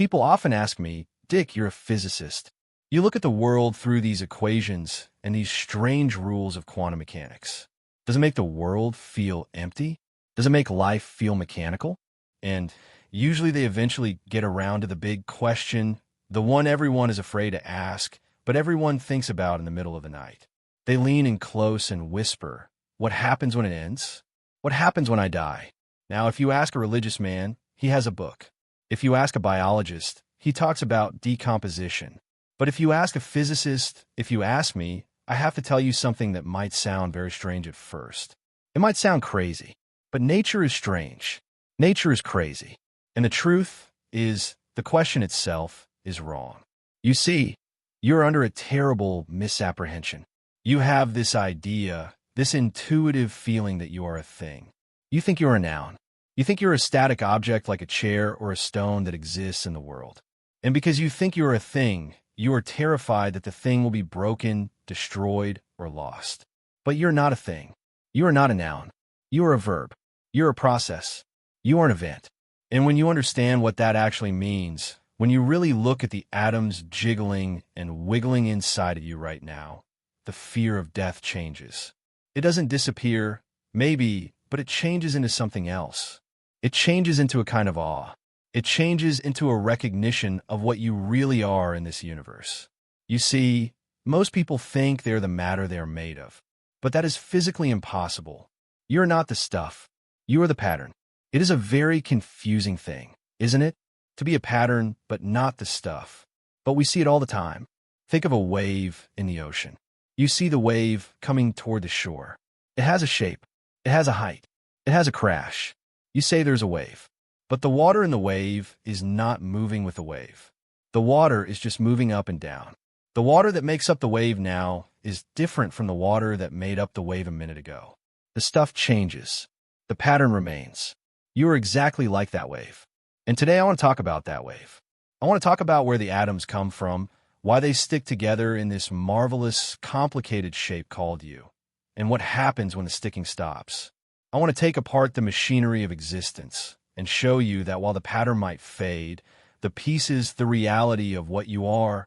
People often ask me, Dick, you're a physicist. You look at the world through these equations and these strange rules of quantum mechanics. Does it make the world feel empty? Does it make life feel mechanical? And usually they eventually get around to the big question, the one everyone is afraid to ask, but everyone thinks about in the middle of the night. They lean in close and whisper, what happens when it ends? What happens when I die? Now, if you ask a religious man, he has a book. If you ask a biologist, he talks about decomposition. But if you ask a physicist, if you ask me, I have to tell you something that might sound very strange at first. It might sound crazy, but nature is strange. Nature is crazy. And the truth is, the question itself is wrong. You see, you're under a terrible misapprehension. You have this idea, this intuitive feeling that you are a thing. You think you're a noun. You think you're a static object like a chair or a stone that exists in the world. And because you think you're a thing, you are terrified that the thing will be broken, destroyed, or lost. But you're not a thing. You are not a noun. You are a verb. You're a process. You are an event. And when you understand what that actually means, when you really look at the atoms jiggling and wiggling inside of you right now, the fear of death changes. It doesn't disappear, maybe, but it changes into something else. It changes into a kind of awe. It changes into a recognition of what you really are in this universe. You see, most people think they're the matter they are made of, but that is physically impossible. You're not the stuff. You are the pattern. It is a very confusing thing, isn't it? To be a pattern, but not the stuff. But we see it all the time. Think of a wave in the ocean. You see the wave coming toward the shore. It has a shape. It has a height. It has a crash. You say there's a wave. But the water in the wave is not moving with the wave. The water is just moving up and down. The water that makes up the wave now is different from the water that made up the wave a minute ago. The stuff changes. The pattern remains. You are exactly like that wave. And today I want to talk about that wave. I want to talk about where the atoms come from, why they stick together in this marvelous, complicated shape called you, and what happens when the sticking stops. I want to take apart the machinery of existence and show you that while the pattern might fade, the pieces, the reality of what you are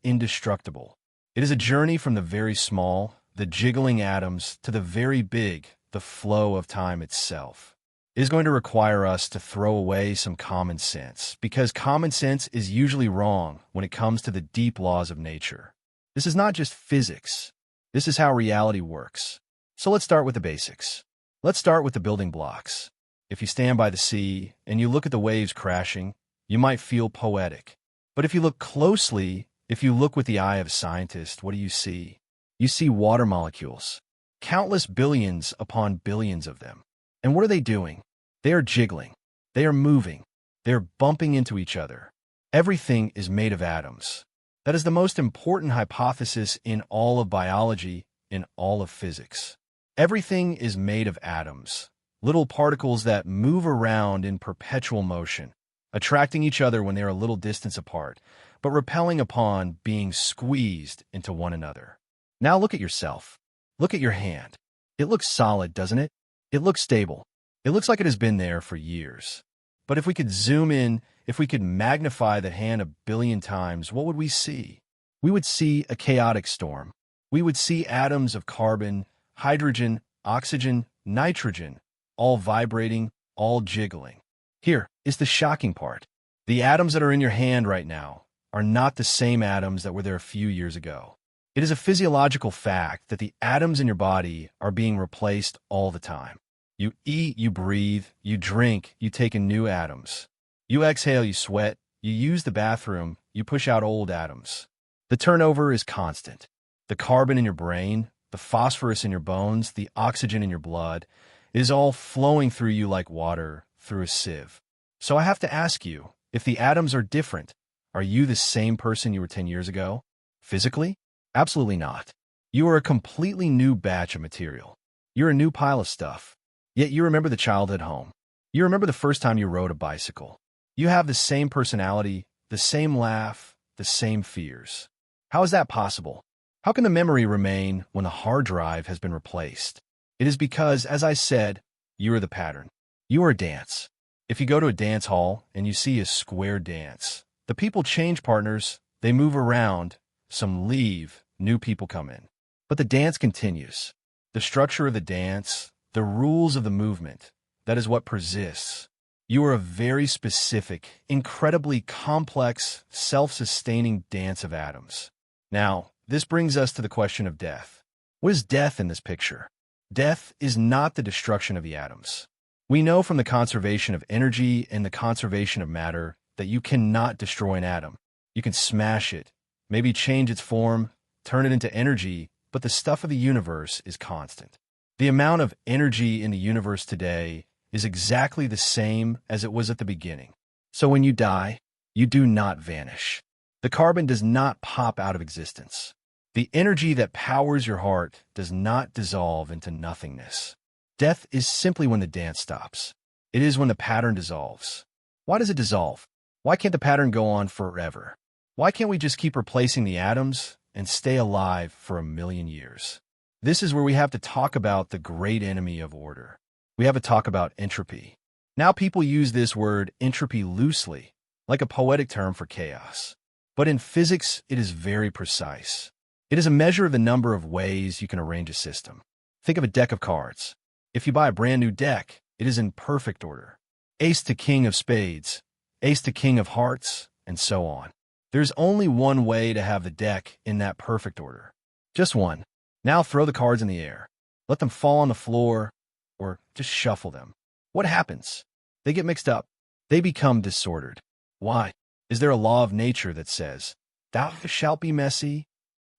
indestructible. It is a journey from the very small, the jiggling atoms, to the very big, the flow of time itself. It is going to require us to throw away some common sense, because common sense is usually wrong when it comes to the deep laws of nature. This is not just physics. This is how reality works. So let's start with the basics. Let's start with the building blocks. If you stand by the sea and you look at the waves crashing, you might feel poetic. But if you look closely, if you look with the eye of a scientist, what do you see? You see water molecules. Countless billions upon billions of them. And what are they doing? They are jiggling. They are moving. They are bumping into each other. Everything is made of atoms. That is the most important hypothesis in all of biology, in all of physics. Everything is made of atoms, little particles that move around in perpetual motion, attracting each other when they are a little distance apart, but repelling upon being squeezed into one another. Now look at yourself. Look at your hand. It looks solid, doesn't it? It looks stable. It looks like it has been there for years. But if we could zoom in, if we could magnify the hand 1 billion times, what would we see? We would see a chaotic storm. We would see atoms of carbon, hydrogen, oxygen, nitrogen, all vibrating, all jiggling. Here is the shocking part. The atoms that are in your hand right now are not the same atoms that were there a few years ago. It is a physiological fact that the atoms in your body are being replaced all the time. You eat, you breathe, you drink, you take in new atoms. You exhale, you sweat, you use the bathroom, you push out old atoms. The turnover is constant. The carbon in your brain, the phosphorus in your bones, the oxygen in your blood, it is all flowing through you like water through a sieve. So I have to ask you, if the atoms are different, are you the same person you were 10 years ago? Physically? Absolutely not. You are a completely new batch of material. You're a new pile of stuff. Yet you remember the childhood home. You remember the first time you rode a bicycle. You have the same personality, the same laugh, the same fears. How is that possible? How can the memory remain when the hard drive has been replaced? It is because, as I said, you are the pattern. You are a dance. If you go to a dance hall and you see a square dance, The people change partners, they move around, some leave, new people come in. But the dance continues. The structure of the dance, the rules of the movement, that is what persists. You are a very specific, incredibly complex, self-sustaining dance of atoms. Now, this brings us to the question of death. What is death in this picture? Death is not the destruction of the atoms. We know from the conservation of energy and the conservation of matter that you cannot destroy an atom. You can smash it, maybe change its form, turn it into energy, but the stuff of the universe is constant. The amount of energy in the universe today is exactly the same as it was at the beginning. So when you die, you do not vanish. The carbon does not pop out of existence. The energy that powers your heart does not dissolve into nothingness. Death is simply when the dance stops. It is when the pattern dissolves. Why does it dissolve? Why can't the pattern go on forever? Why can't we just keep replacing the atoms and stay alive for 1,000,000 years? This is where we have to talk about the great enemy of order. We have to talk about entropy. Now people use this word entropy loosely, like a poetic term for chaos. But in physics, it is very precise. It is a measure of the number of ways you can arrange a system. Think of a deck of cards. If you buy a brand new deck, it is in perfect order. Ace to king of spades, ace to king of hearts, and so on. There's only one way to have the deck in that perfect order. Just one. Now throw the cards in the air. Let them fall on the floor, or just shuffle them. What happens? They get mixed up. They become disordered. Why? Is there a law of nature that says, "Thou shalt be messy"?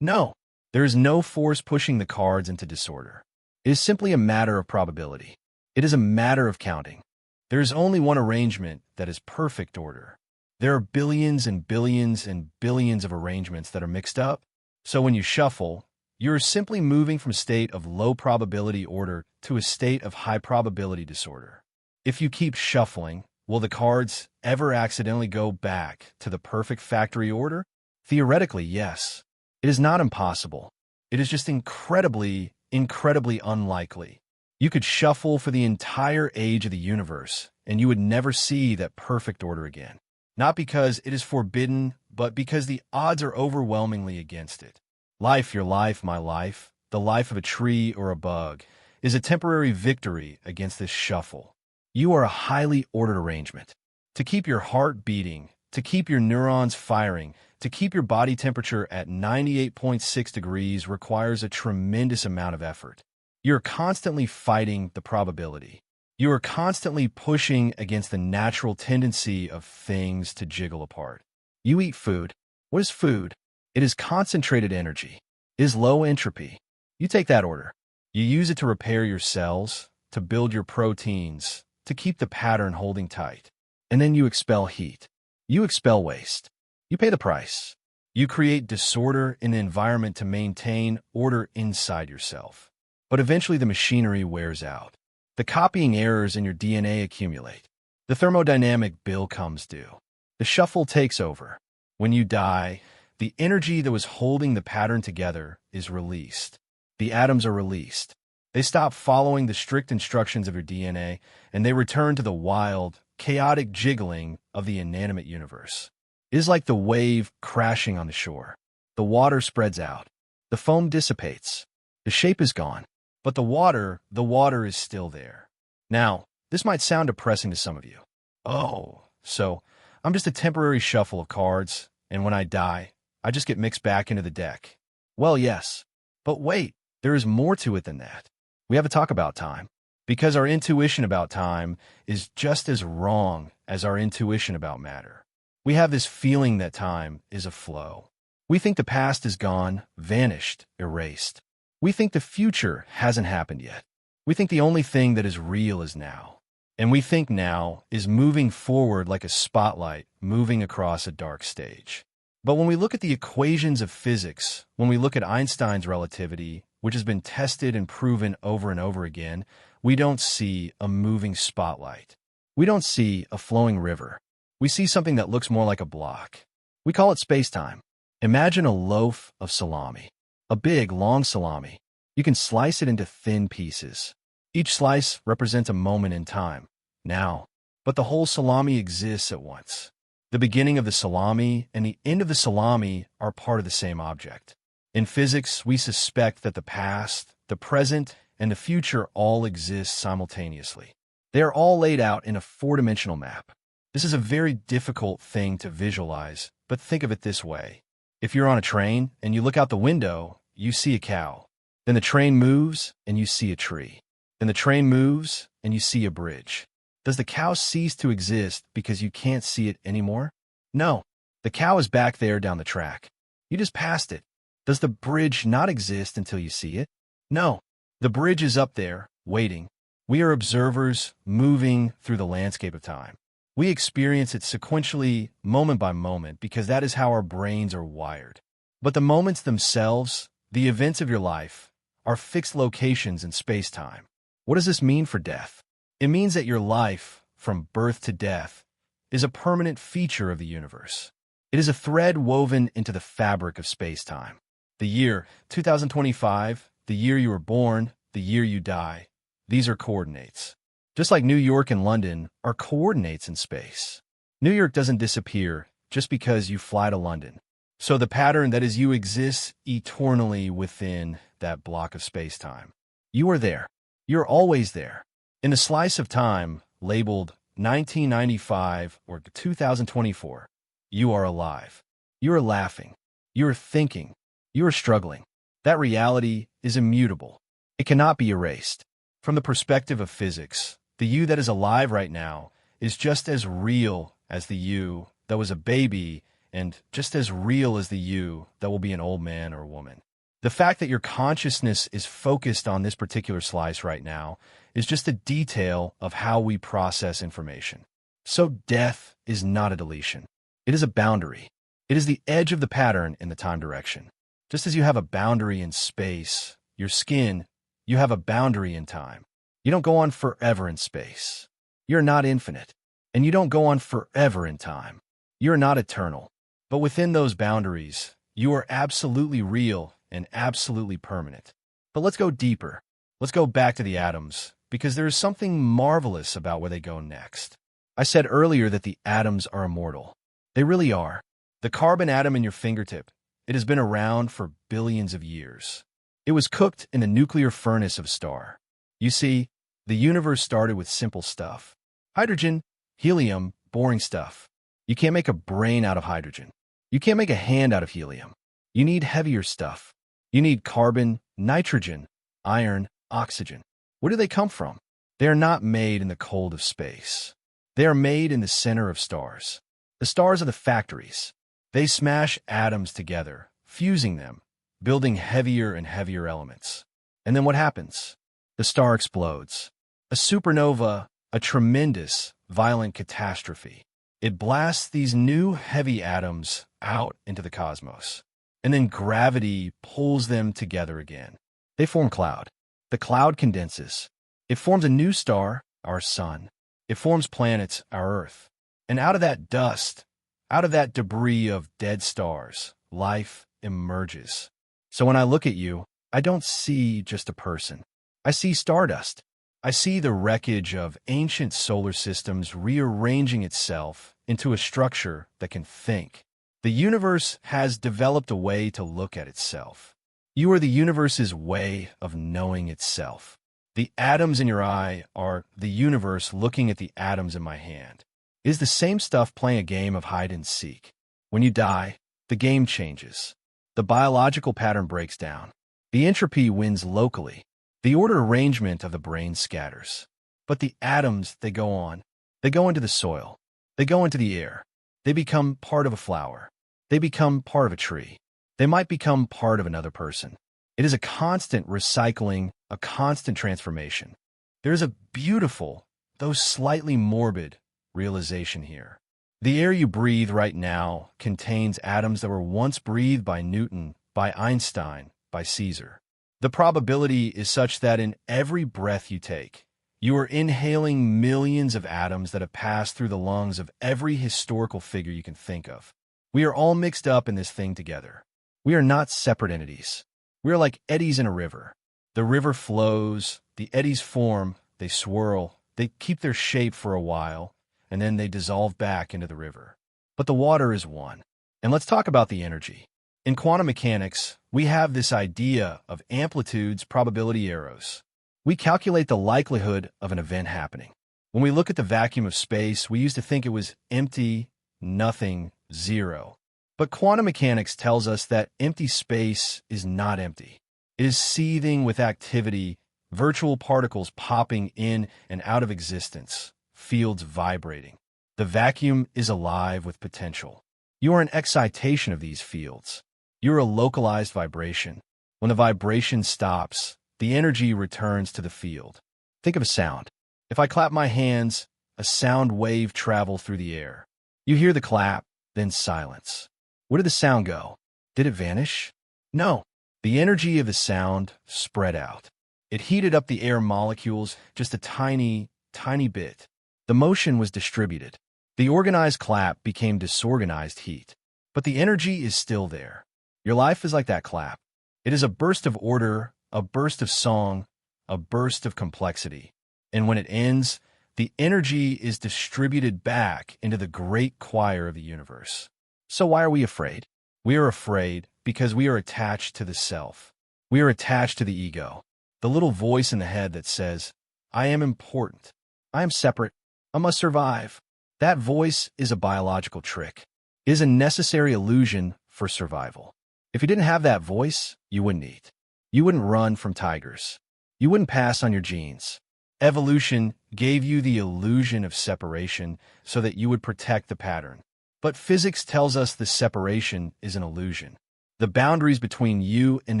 No. There is no force pushing the cards into disorder. It is simply a matter of probability. It is a matter of counting. There is only one arrangement that is perfect order. There are billions and billions and billions of arrangements that are mixed up. So when you shuffle, you're simply moving from a state of low probability order to a state of high probability disorder. If you keep shuffling, will the cards ever accidentally go back to the perfect factory order? Theoretically, yes. It is not impossible. It is just incredibly unlikely. You could shuffle for the entire age of the universe, and you would never see that perfect order again. Not because it is forbidden, but because the odds are overwhelmingly against it. Life, your life, my life, the life of a tree or a bug, is a temporary victory against this shuffle. You are a highly ordered arrangement. To keep your heart beating, to keep your neurons firing, to keep your body temperature at 98.6 degrees requires a tremendous amount of effort. You're constantly fighting the probability. You are constantly pushing against the natural tendency of things to jiggle apart. You eat food. What is food? It is concentrated energy. It is low entropy. You take that order. You use it to repair your cells, to build your proteins, to keep the pattern holding tight. And then you expel heat. You expel waste. You pay the price. You create disorder in the environment to maintain order inside yourself. But eventually the machinery wears out. The copying errors in your DNA accumulate. The thermodynamic bill comes due. The shuffle takes over. When you die, the energy that was holding the pattern together is released. The atoms are released. They stop following the strict instructions of your DNA, and they return to the wild, chaotic jiggling of the inanimate universe. It is like the wave crashing on the shore. The water spreads out. The foam dissipates. The shape is gone. But the water is still there. Now, this might sound depressing to some of you. Oh, so I'm just a temporary shuffle of cards, and when I die, I just get mixed back into the deck. Well, yes. But wait, there is more to it than that. We have to talk about time. Because our intuition about time is just as wrong as our intuition about matter. We have this feeling that time is a flow. We think the past is gone, vanished, erased. We think the future hasn't happened yet. We think the only thing that is real is now. And we think now is moving forward like a spotlight moving across a dark stage. But when we look at the equations of physics, when we look at Einstein's relativity, which has been tested and proven over and over again, we don't see a moving spotlight. We don't see a flowing river. We see something that looks more like a block. We call it spacetime. Imagine a loaf of salami. A big, long salami. You can slice it into thin pieces. Each slice represents a moment in time, now. But the whole salami exists at once. The beginning of the salami and the end of the salami are part of the same object. In physics, we suspect that the past, the present, and the future all exist simultaneously. They are all laid out in a four-dimensional map. This is a very difficult thing to visualize, but think of it this way. If you're on a train and you look out the window, you see a cow. Then the train moves and you see a tree. Then the train moves and you see a bridge. Does the cow cease to exist because you can't see it anymore? No. The cow is back there down the track. You just passed it. Does the bridge not exist until you see it? No. The bridge is up there, waiting. We are observers moving through the landscape of time. We experience it sequentially, moment by moment, because that is how our brains are wired. But the moments themselves, the events of your life, are fixed locations in space-time. What does this mean for death? It means that your life, from birth to death, is a permanent feature of the universe. It is a thread woven into the fabric of space-time. The year 2025, the year you were born, the year you die, these are coordinates. Just like New York and London are coordinates in space. New York doesn't disappear just because you fly to London. So the pattern that is you exists eternally within that block of space-time. You are there. You're always there. In the slice of time labeled 1995 or 2024, you are alive. You are laughing. You are thinking. You are struggling. That reality is immutable. It cannot be erased. From the perspective of physics, the you that is alive right now is just as real as the you that was a baby and just as real as the you that will be an old man or woman. The fact that your consciousness is focused on this particular slice right now is just a detail of how we process information. So death is not a deletion. It is a boundary. It is the edge of the pattern in the time direction. Just as you have a boundary in space, your skin, you have a boundary in time. You don't go on forever in space. You're not infinite. And you don't go on forever in time. You're not eternal. But within those boundaries, you are absolutely real and absolutely permanent. But let's go deeper. Let's go back to the atoms, because there is something marvelous about where they go next. I said earlier that the atoms are immortal. They really are. The carbon atom in your fingertip, it has been around for billions of years. It was cooked in the nuclear furnace of a star. You see, the universe started with simple stuff. Hydrogen, helium, boring stuff. You can't make a brain out of hydrogen. You can't make a hand out of helium. You need heavier stuff. You need carbon, nitrogen, iron, oxygen. Where do they come from? They are not made in the cold of space. They are made in the center of stars. The stars are the factories. They smash atoms together, fusing them, building heavier and heavier elements. And then what happens? The star explodes. A supernova, a tremendous, violent catastrophe. It blasts these new heavy atoms out into the cosmos. And then gravity pulls them together again. They form cloud. The cloud condenses. It forms a new star, our sun. It forms planets, our Earth. And out of that dust, out of that debris of dead stars, life emerges. So when I look at you, I don't see just a person. I see stardust. I see the wreckage of ancient solar systems rearranging itself into a structure that can think. The universe has developed a way to look at itself. You are the universe's way of knowing itself. The atoms in your eye are the universe looking at the atoms in my hand. It is the same stuff playing a game of hide and seek. When you die, the game changes. The biological pattern breaks down. The entropy wins locally. The ordered arrangement of the brain scatters. But the atoms, they go on. They go into the soil. They go into the air. They become part of a flower. They become part of a tree. They might become part of another person. It is a constant recycling, a constant transformation. There is a beautiful, though slightly morbid, realization here. The air you breathe right now contains atoms that were once breathed by Newton, by Einstein, by Caesar. The probability is such that in every breath you take, you are inhaling millions of atoms that have passed through the lungs of every historical figure you can think of. We are all mixed up in this thing together. We are not separate entities. We are like eddies in a river. The river flows, the eddies form, they swirl, they keep their shape for a while, and then they dissolve back into the river. but the water is one. And let's talk about the energy. In quantum mechanics, we have this idea of amplitudes, probability arrows. We calculate the likelihood of an event happening. When we look at the vacuum of space, we used to think it was empty, nothing, zero. But quantum mechanics tells us that empty space is not empty. It is seething with activity, virtual particles popping in and out of existence, fields vibrating. The vacuum is alive with potential. You are an excitation of these fields. You are a localized vibration. When the vibration stops, the energy returns to the field. Think of a sound. If I clap my hands, a sound wave travels through the air. You hear the clap, then silence. Where did the sound go? Did it vanish? No. The energy of the sound spread out. It heated up the air molecules just a tiny, tiny bit. The motion was distributed. The organized clap became disorganized heat. But the energy is still there. Your life is like that clap. It is a burst of order, a burst of song, a burst of complexity. And when it ends, the energy is distributed back into the great choir of the universe. So why are we afraid? We are afraid because we are attached to the self. We are attached to the ego, the little voice in the head that says, I am important. I am separate. I must survive. That voice is a biological trick. It is a necessary illusion for survival. If you didn't have that voice, you wouldn't eat. You wouldn't run from tigers. You wouldn't pass on your genes. Evolution gave you the illusion of separation so that you would protect the pattern. But physics tells us the separation is an illusion. The boundaries between you and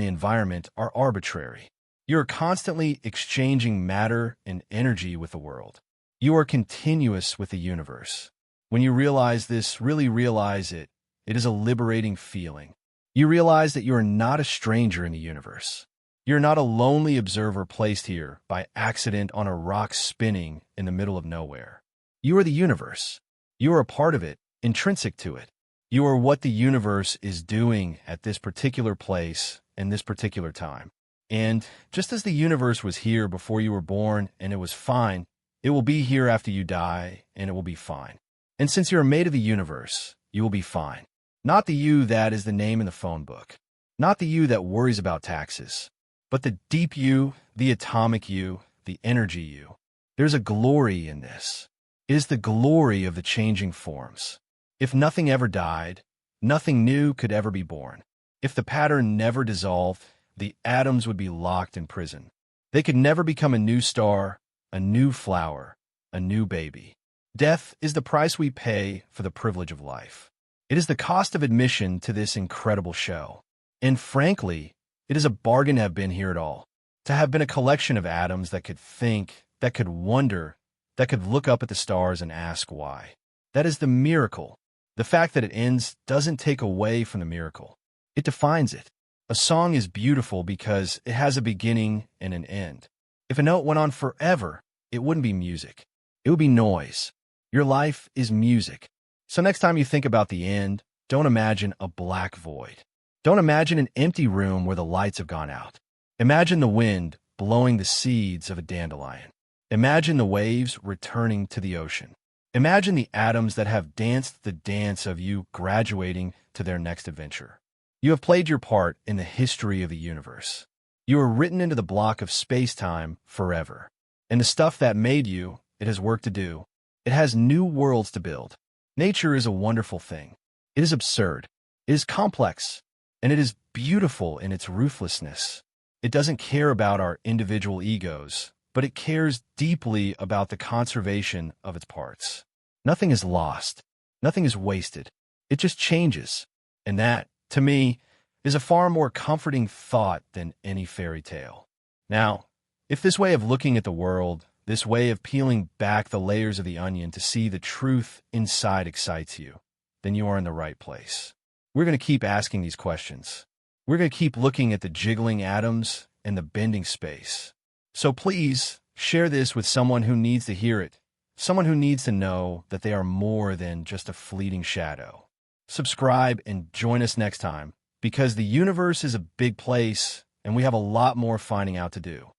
the environment are arbitrary. You are constantly exchanging matter and energy with the world. You are continuous with the universe. When you realize this, really realize it, it is a liberating feeling. You realize that you are not a stranger in the universe. You're not a lonely observer placed here by accident on a rock spinning in the middle of nowhere. You are the universe. You are a part of it, intrinsic to it. You are what the universe is doing at this particular place and this particular time. And just as the universe was here before you were born and it was fine, it will be here after you die and it will be fine. And since you are made of the universe, you will be fine. Not the you that is the name in the phone book. Not the you that worries about taxes. But the deep you, the atomic you, the energy you. There's a glory in this. It is the glory of the changing forms. If nothing ever died, nothing new could ever be born. If the pattern never dissolved, the atoms would be locked in prison. They could never become a new star, a new flower, a new baby. Death is the price we pay for the privilege of life. It is the cost of admission to this incredible show. And frankly, it is a bargain to have been here at all. To have been a collection of atoms that could think, that could wonder, that could look up at the stars and ask why. That is the miracle. The fact that it ends doesn't take away from the miracle. It defines it. A song is beautiful because it has a beginning and an end. If a note went on forever, it wouldn't be music. It would be noise. Your life is music. So next time you think about the end, don't imagine a black void. Don't imagine an empty room where the lights have gone out. Imagine the wind blowing the seeds of a dandelion. Imagine the waves returning to the ocean. Imagine the atoms that have danced the dance of you graduating to their next adventure. You have played your part in the history of the universe. You are written into the block of space-time forever. And the stuff that made you, it has work to do. It has new worlds to build. Nature is a wonderful thing. It is absurd. It is complex. And it is beautiful in its ruthlessness. It doesn't care about our individual egos, but it cares deeply about the conservation of its parts. Nothing is lost. Nothing is wasted. It just changes. And that, to me, is a far more comforting thought than any fairy tale. Now, if this way of looking at the world, this way of peeling back the layers of the onion to see the truth inside excites you, then you are in the right place. We're going to keep asking these questions. We're going to keep looking at the jiggling atoms and the bending space. So please share this with someone who needs to hear it, someone who needs to know that they are more than just a fleeting shadow. Subscribe and join us next time, because the universe is a big place and we have a lot more finding out to do.